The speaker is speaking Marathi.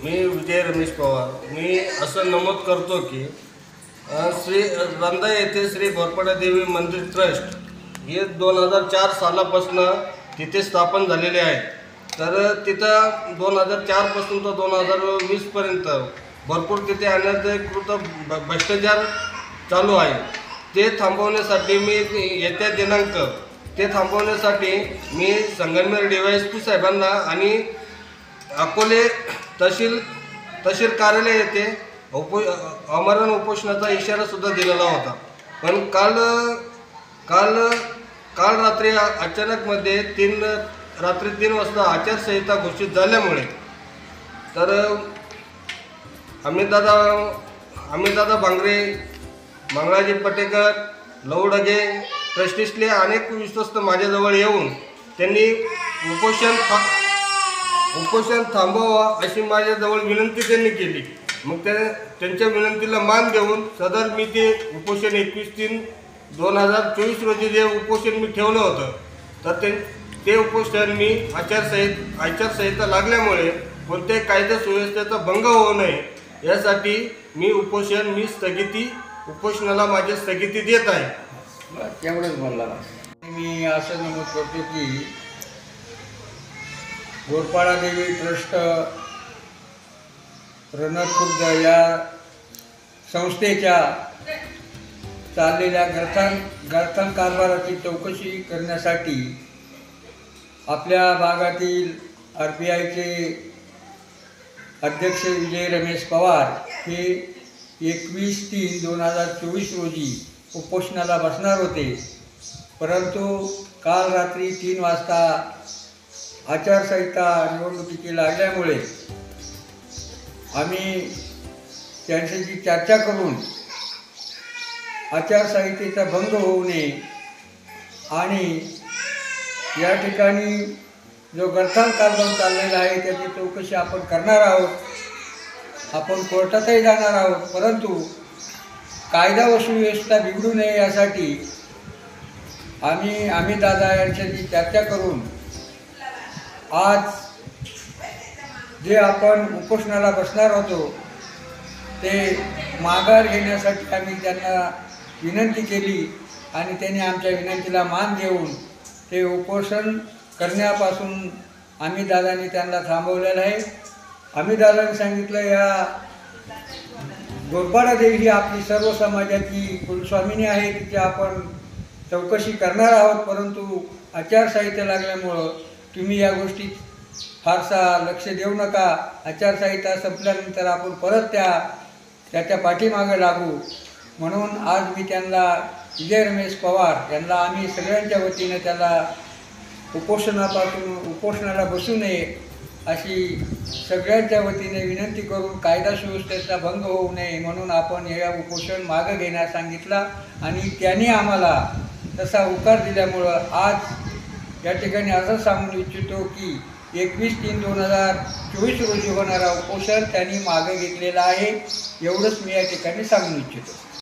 मी विजय रमेश पवार। मी असं नमूद करतो की श्री रंधा येथे श्री घोरपडा देवी मंदिर ट्रस्ट हे 2004 सालापासून तिथे स्थापन झालेले आहे। तर तिथं 2004 पासून तर 2020 पर्यंत भरपूर तिथे अनधिकृत भ्रष्टाचार चालू आहे। ते थांबवण्यासाठी मी संगमनेर DYSP साहेबांना आणि अकोले तहसील कार्यालय येथे आमरण उपोषणाचा इशारा सुद्धा दिलेला होता। पण काल रात्री अचानकमध्ये रात्री 3 वाजता आचारसंहिता घोषित झाल्यामुळे तर अमितदादा भांगरे, मंगळाजी पटेकर, लवडगे ट्रस्टीसले अनेक विश्वस्त माझ्याजवळ येऊन त्यांनी उपोषण थांबवा अशी माझ्याजवळ विनंती त्यांनी केली। मग त्यांच्या विनंतीला मान देऊन सदर मी ते उपोषण 21/3/2024 रोजी जे उपोषण मी ठेवलं होतं तर ते उपोषण मी आचारसंहिता लागल्यामुळे कोणत्याही कायदा सुव्यवस्थेचा भंग होऊ नये यासाठी मी उपोषणाला माझी स्थगिती देत आहे। तेवढंच बोलला। मी असं नमूद करतो की घोरपडा देवी ट्रस्ट रणखुर्द या संस्थेच्या चाललेल्या गरथान कारभाराची चौकशी करण्यासाठी आपल्या भागातील RBIचे अध्यक्ष विजय रमेश पवार हे 21/3/2024 रोजी उपोषणाला बसणार होते। परंतु काल रात्री 3 वाजता आचारसंहिता निवडणुकीची लागल्यामुळे आम्ही त्यांच्याशी चर्चा करून आचारसंहितेचा भंग होऊ नये आणि या ठिकाणी जो गरथान कारभार चाललेला आहे त्याची चौकशी आपण करणार आहोत। आपण कोर्टातही जाणार आहोत, परंतु कायदा व सुव्यवस्था बिघडू नये यासाठी आम्ही दादा यांच्याशी चर्चा करून आज जे आपण उपोषणाला बसणार होतो ते माघार घेण्यासाठी आम्ही त्यांना विनंती केली आणि त्यांनी आमच्या विनंतीला मान देऊन ते उपोषण करण्यापासून आम्ही दादांनी त्यांना थांबवलेलं आहे। आम्ही दादांनी सांगितलं या घोरपडा देवी ही आपली सर्व समाजाची कुलस्वामिनी आहे, तिची आपण चौकशी करणार आहोत, परंतु आचारसंहिता लागल्यामुळं तुम्ही या गोष्टीत फारसा लक्ष देऊ नका। आचारसंहिता संपल्यानंतर आपण परत त्याच्या पाठीमागे लागू म्हणून आज मी त्यांना विजय रमेश पवार यांना आम्ही सगळ्यांच्या वतीने त्याला उपोषणाला बसू नये अशी सगळ्यांच्या वतीने विनंती करून कायदा सुव्यवस्थेचा भंग होऊ नये म्हणून आपण हे उपोषण मागं घेण्यास सांगितला आणि त्यांनी आम्हाला तसा होकार दिल्यामुळं आज या ठिकाणी असं सांगू इच्छितो की 21/3/2024 रोजी होणारा उपोषण त्यांनी मागे घेतलेला आहे। एवढंच मी या ठिकाणी सांगू इच्छितो।